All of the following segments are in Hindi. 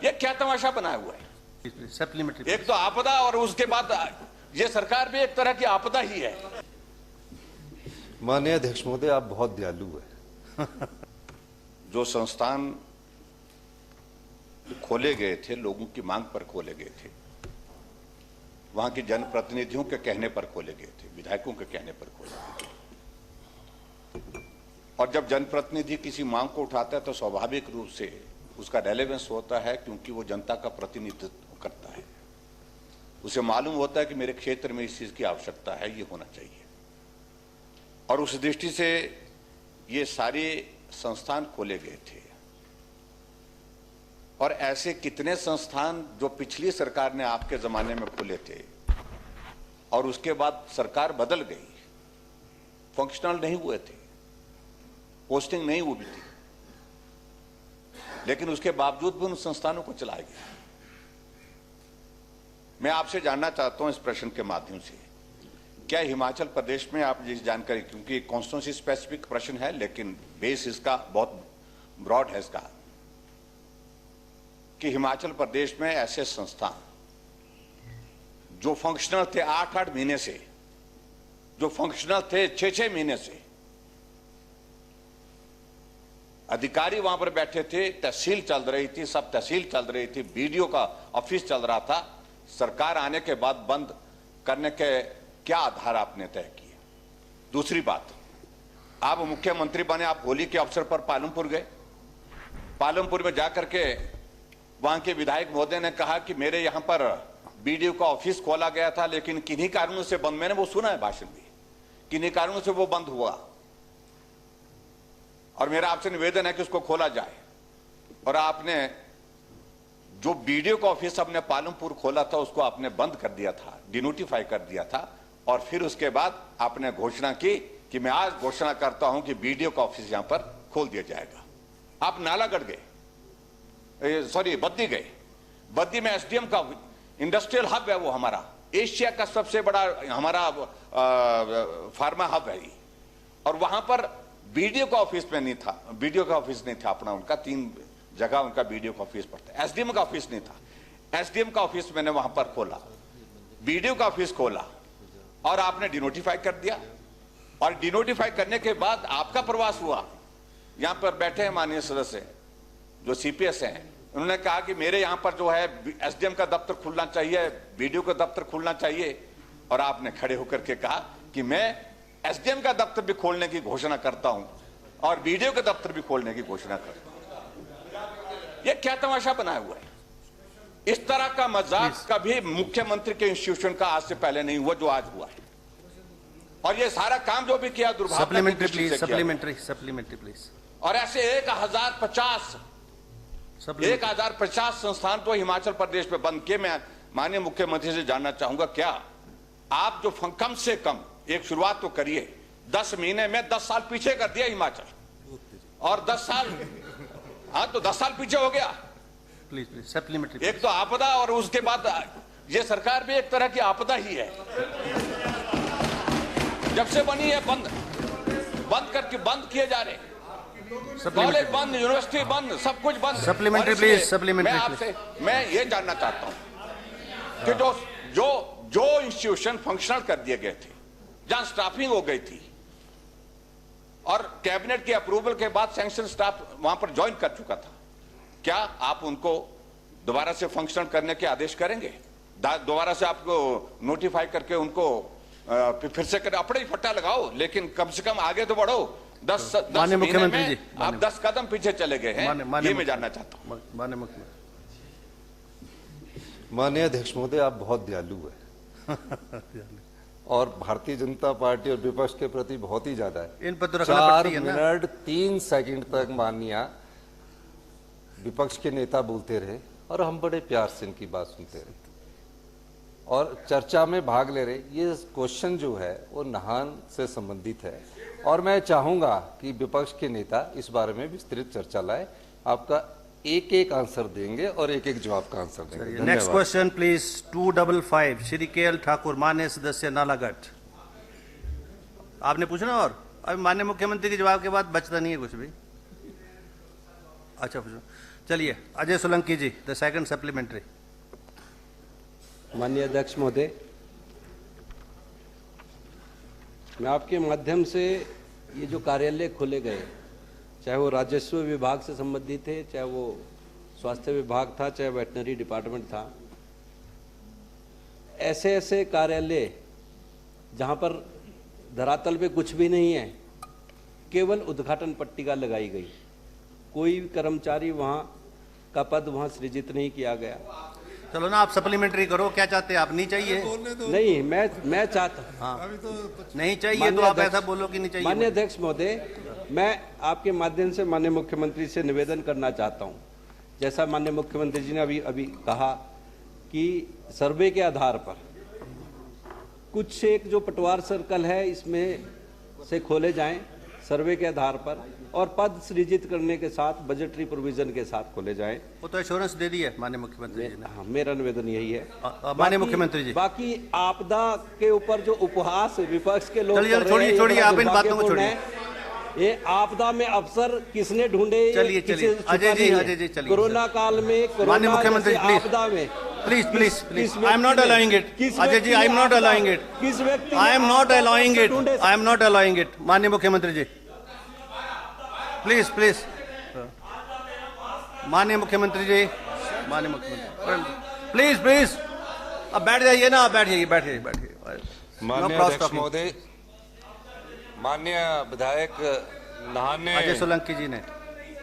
ये क्या तमाशा बनाया हुआ है? सप्लीमेंट्री। एक तो आपदा और उसके बाद ये सरकार भी एक तरह की आपदा ही है। माननीय अध्यक्ष महोदय, आप बहुत दयालु है। जो संस्थान खोले गए थे लोगों की मांग पर खोले गए थे, वहां के जनप्रतिनिधियों के कहने पर खोले गए थे, विधायकों के कहने पर खोले गए थे। और जब जनप्रतिनिधि किसी मांग को उठाता है तो स्वाभाविक रूप से उसका रेलेवेंस होता है, क्योंकि वो जनता का प्रतिनिधित्व करता है। उसे मालूम होता है कि मेरे क्षेत्र में इस चीज की आवश्यकता है, ये होना चाहिए। और उस दृष्टि से ये सारे संस्थान खोले गए थे। और ऐसे कितने संस्थान जो पिछली सरकार ने आपके जमाने में खोले थे और उसके बाद सरकार बदल गई, फंक्शनल नहीं हुए थे, पोस्टिंग नहीं हुई थी, लेकिन उसके बावजूद भी उन संस्थानों को चलाया गया। मैं आपसे जानना चाहता हूं इस प्रश्न के माध्यम से, क्या हिमाचल प्रदेश में आप जिस जानकारी, क्योंकि कॉन्स्टिट्यूंसी स्पेसिफिक प्रश्न है लेकिन बेस इसका बहुत ब्रॉड है इसका, कि हिमाचल प्रदेश में ऐसे संस्थान जो फंक्शनल थे 8-8 महीने से, जो फंक्शनल थे 6-6 महीने से, अधिकारी वहां पर बैठे थे, तहसील चल रही थी, सब तहसील चल रही थी, बीडीओ का ऑफिस चल रहा था, सरकार आने के बाद बंद करने के क्या आधार आपने तय किए? दूसरी बात, आप मुख्यमंत्री बने, आप होली के अवसर पर पालमपुर गए। पालमपुर में जाकर के वहां के विधायक महोदय ने कहा कि मेरे यहां पर बीडीओ का ऑफिस खोला गया था लेकिन किन्हीं कारणों से बंद, मैंने वो सुना है भाषण भी, किन्हीं कारणों से वो बंद हुआ और मेरा आपसे निवेदन है कि उसको खोला जाए। और आपने जो बीडीओ का ऑफिस अपने पालमपुर खोला था उसको आपने बंद कर दिया था, डिनोटिफाई कर दिया था, और फिर उसके बाद आपने घोषणा की कि मैं आज घोषणा करता हूं कि बीडीओ का ऑफिस यहां पर खोल दिया जाएगा। आप नालागढ़ गए, सॉरी बद्दी गए। बद्दी में एसडीएम का इंडस्ट्रियल हब है, वो हमारा एशिया का सबसे बड़ा हमारा फार्मा हब है, और वहां पर बीडीओ का ऑफिस में नहीं था, बीडीओ का ऑफिस नहीं था अपना, उनका 3 जगह उनका बीडीओ का ऑफिस पड़ता है, एसडीएम का ऑफिस नहीं था। एसडीएम का ऑफिस मैंने वहां पर खोला, बीडीओ का ऑफिस खोला, और आपने डिनोटिफाई कर दिया। और डिनोटिफाई करने के बाद आपका प्रवास हुआ, यहां पर बैठे हैं माननीय सदस्य जो सीपीएस हैं, उन्होंने कहा कि मेरे यहां पर जो है एसडीएम का दफ्तर खुलना चाहिए, बीडीओ का दफ्तर खुलना चाहिए, और आपने खड़े होकर के कहा कि मैं एसडीएम का दफ्तर भी खोलने की घोषणा करता हूं और बीडीओ का दफ्तर भी खोलने की घोषणा करता हूं। यह क्या तमाशा बनाया हुआ है? इस तरह का मजाक कभी मुख्यमंत्री के इंस्टीट्यूशन का आज से पहले नहीं हुआ जो आज हुआ है। और ये सारा काम जो भी किया दुर्भाग्य की दृष्टि से किया। Supplementary please. और ऐसे 1050 संस्थान तो हिमाचल प्रदेश में बंद किए। मैं माननीय मुख्यमंत्री से जानना चाहूंगा, क्या आप जो कम से कम एक शुरुआत तो करिए, 10 महीने में 10 साल पीछे कर दिया हिमाचल, और 10 साल, हाँ तो 10 साल पीछे हो गया। Please supplementary. एक तो आपदा और उसके बाद ये सरकार भी एक तरह की आपदा ही है। जब से बनी है बंद करके बंद किए जा रहे, कॉलेज बंद, यूनिवर्सिटी बंद, सब कुछ बंद। Supplementary please, supplementary. मैं आपसे ये जानना चाहता हूं कि जो इंस्टीट्यूशन फंक्शनल कर दिए गए थे, जहां स्टाफिंग हो गई थी और कैबिनेट की अप्रूवल के बाद सैंक्शन स्टाफ वहां पर ज्वाइन कर चुका था, क्या आप उनको दोबारा से फंक्शनल करने के आदेश करेंगे? दोबारा से आपको नोटिफाई करके उनको फिर से कर, अपने ही फट्टा लगाओ, लेकिन कम से कम आगे तो बढ़ो। 10 मुख्यमंत्री जी, आप 10 कदम पीछे चले गए हैं, ये मैं जानना चाहता हूं। माननीय अध्यक्ष महोदय, आप बहुत दयालु है और भारतीय जनता पार्टी और विपक्ष के प्रति बहुत ही ज्यादा है। इन पर तो 4 मिनट 3 सेकंड तक माननीय विपक्ष के नेता बोलते रहे और हम बड़े प्यार से इनकी बात सुनते रहे और चर्चा में भाग ले रहे। ये क्वेश्चन जो है वो नाहन से संबंधित है और मैं चाहूंगा कि विपक्ष के नेता इस बारे में विस्तृत चर्चा लाए। आपका एक आंसर देंगे और एक जवाब का आंसर देंगे। Next question please 255 Shri KL Thakur, माननीय सदस्य नालागढ़। आपने पूछना और अभी माननीय मुख्यमंत्री के जवाब के बाद बचता नहीं है कुछ भी। अच्छा पूछो। चलिए अजय सोलंकी जी, द सेकंड सप्लीमेंट्री। माननीय अध्यक्ष महोदय, मैं आपके माध्यम से ये जो कार्यालय खोले गए, चाहे वो राजस्व विभाग से संबंधित थे, चाहे वो स्वास्थ्य विभाग था, चाहे वेटनरी डिपार्टमेंट था, ऐसे ऐसे कार्यालय जहां पर धरातल पे कुछ भी नहीं है, केवल उद्घाटन पट्टिका लगाई गई, कोई कर्मचारी वहां का पद वहां सृजित नहीं किया गया। चलो ना, आप सप्लीमेंट्री करो, क्या चाहते हैं आप? नहीं चाहिए? नहीं, मैं चाहता, हाँ, नहीं चाहिए तो आप ऐसा बोलो कि नहीं चाहिए। माननीय अध्यक्ष महोदय, मैं आपके माध्यम से माननीय मुख्यमंत्री से निवेदन करना चाहता हूं, जैसा माननीय मुख्यमंत्री जी ने अभी कहा कि सर्वे के आधार पर कुछ एक जो पटवार सर्कल है इसमें से खोले जाएं, सर्वे के आधार पर, और पद सृजित करने के साथ बजटरी प्रोविजन के साथ खोले जाएं। वो तो एश्योरेंस दे दी है माननीय मुख्यमंत्री जी ने। हाँ, मेरा निवेदन यही है। माननीय मुख्यमंत्री जी, बाकी आपदा के ऊपर जो उपहास विपक्ष के लोग चलिए कर रहे छोड़िए हैं, छोड़िए, ये आप इन बड़ा बातों को दुर्भाग्यपूर्ण छोड़िए। है। ये आपदा में अफसर किसने ढूंढे, ये चलिए किसी चलिए से छुपा अजय जी, नहीं है। अजय जी चलिए। कोरोना काल में, माननीय कोरोना मुख्यमंत्री जैसे प्लीज, आपदा में प्लीज प्लीज प्लीज, किस आई एम नॉट व्यक्ति ने- अलाउइंग इट। किस अजय जी, व्यक्ति आई एम ने नॉट आपदा- अलाउइंग इट। किस व्यक्ति I am not allowing it, ढूंढे? I am not allowing it. माननीय मुख्यमंत्री जी, प्लीज प्लीज, माननीय मुख्यमंत्री जी, माननीय मुख्यमंत्री प्लीज प्लीज, अब बैठ जाइए ना, आप बैठिए बैठिए बैठिए। माननीय अध्यक्ष महोदय, माननीय विधायक नाहन अजय ने सोलंकी जी ने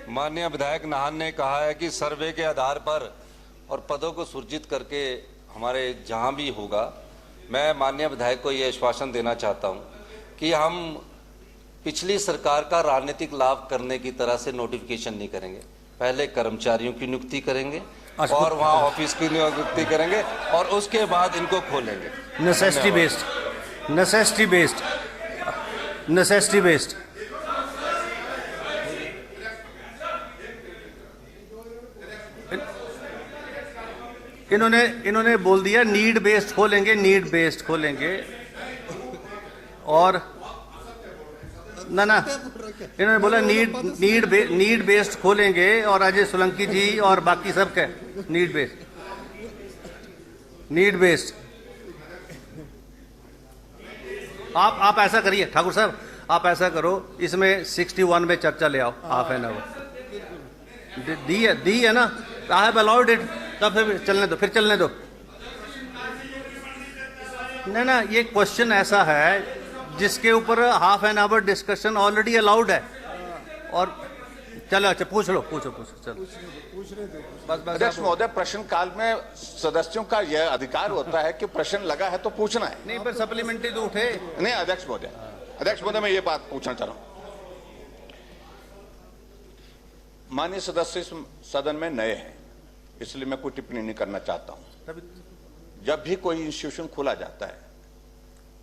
माननीय विधायक नाहन ने कहा है कि सर्वे के आधार पर और पदों को सुरक्षित करके हमारे जहां भी होगा, मैं माननीय विधायक को ये आश्वासन देना चाहता हूं कि हम पिछली सरकार का राजनीतिक लाभ करने की तरह से नोटिफिकेशन नहीं करेंगे। पहले कर्मचारियों की नियुक्ति करेंगे और वहां ऑफिस की नियुक्ति करेंगे और उसके बाद इनको खोलेंगे। Necessity based, necessity based, necessity based. इन्होंने बोल दिया नीड बेस्ड खोलेंगे, नीड बेस्ड खोलेंगे, और ना ना, इन्होंने बोला नीड बेस्ड खोलेंगे, और अजय सोलंकी जी और बाकी सब के नीड बेस्ड। आप ऐसा करिए ठाकुर साहब, आप ऐसा करो, इसमें 61 में चर्चा ले आओ, हाफ एन आवर दी है ना, आई हैव अलाउड इट, तब फिर चलने दो। ना, ये क्वेश्चन ऐसा है जिसके ऊपर half an hour discussion already allowed है, और चलो अच्छा पूछो चलो। बस अध्यक्ष महोदय, प्रश्न काल में सदस्यों का यह अधिकार होता है कि प्रश्न लगा है तो पूछना है। नहीं, पर सप्लीमेंट्री तो उठे नहीं अध्यक्ष महोदय, मैं ये बात पूछना चाह रहा हूं। माननीय सदस्य इस सदन में नए हैं, इसलिए मैं कोई टिप्पणी नहीं करना चाहता हूं। जब भी कोई इंस्टीट्यूशन खोला जाता है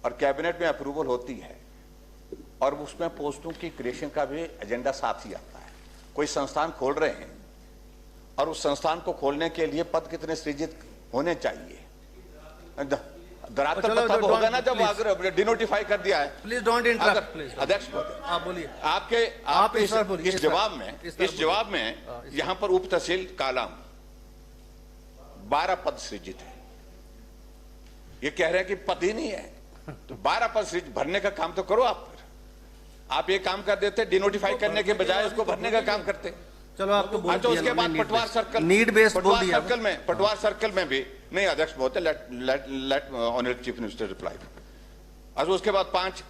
और कैबिनेट में अप्रूवल होती है और उसमें पोस्टों की क्रिएशन का भी एजेंडा साथ ही आता है। कोई संस्थान खोल रहे हैं और उस संस्थान को खोलने के लिए पद कितने सृजित होने चाहिए, धरातल पर तब होगा ना जब अगर डिनोटिफाई कर दिया है। Please don't interrupt please. अध्यक्ष महोदय, आप बोलिए। आप इस बार बोलिए, इस जवाब में यहां पर उप तहसील कालाम 12 पद सृजित है। ये कह रहे हैं कि पद ही नहीं है, तो 12 पद सृजित भरने का काम तो करो आप ये काम कर देते, डिनोटिफाई करने के बजाय उसको भरने का काम करते। चलो आप तो बोल अच्छा, उसके बाद पटवार सर्कल, नीड बेस्ड बोल दिया। पटवार सर्कल में भी नहीं अध्यक्ष महोदय, let honourable chief minister reply. अच्छा, उसके बाद पांच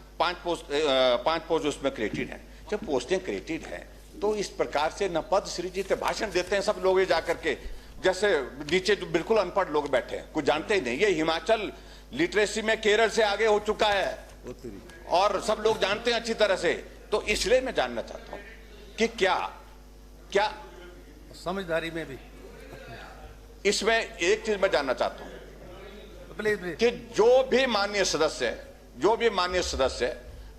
पोस्ट उसमें क्रिएटेड है। जब पोस्टें क्रिएटेड है तो इस प्रकार से न पद सृजित है, भाषण देते हैं सब लोग ये जाकर के, जैसे नीचे जो बिल्कुल अनपढ़ लोग बैठे हैं, कुछ जानते ही नहीं। ये हिमाचल लिटरेसी में केरल से आगे हो चुका है और सब लोग जानते हैं अच्छी तरह से। तो इसलिए मैं जानना चाहता हूं कि क्या समझदारी में भी इसमें एक चीज मैं जानना चाहता हूं प्लीज कि जो भी माननीय सदस्य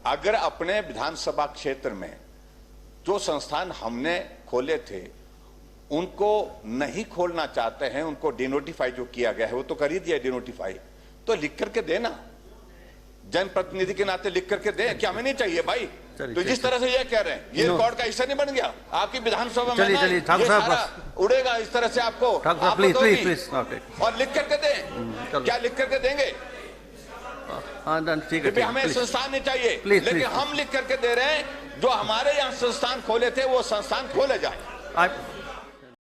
अगर अपने विधानसभा क्षेत्र में जो संस्थान हमने खोले थे उनको नहीं खोलना चाहते हैं, उनको डिनोटिफाई जो किया गया है वो तो कर ही दिया डिनोटिफाई, तो लिख करके देना, जनप्रतिनिधि के नाते लिख करके दे कि हमें नहीं चाहिए भाई, चलिए, तो जिस तरह से ये कह रहे हैं ये रिकॉर्ड का हिस्सा नहीं बन गया आपकी विधानसभा में चलिए, ना, चलिए, ठाकुर ये साहब, सारा बस। उड़ेगा इस तरह से आपको ठाकुर साहब, आपको प्लीज होगी। प्लीज प्लीज ओके और लिख करके दें चलो। क्या लिख करके देंगे हाँ डन, ठीक है, क्योंकि ठीक है, हमें प्लीज। संस्थान नहीं चाहिए प्लीज, लेकिन प्लीज। हम लिख करके दे रहे हैं जो हमारे यहाँ संस्थान खोले थे वो संस्थान खोले जाए आप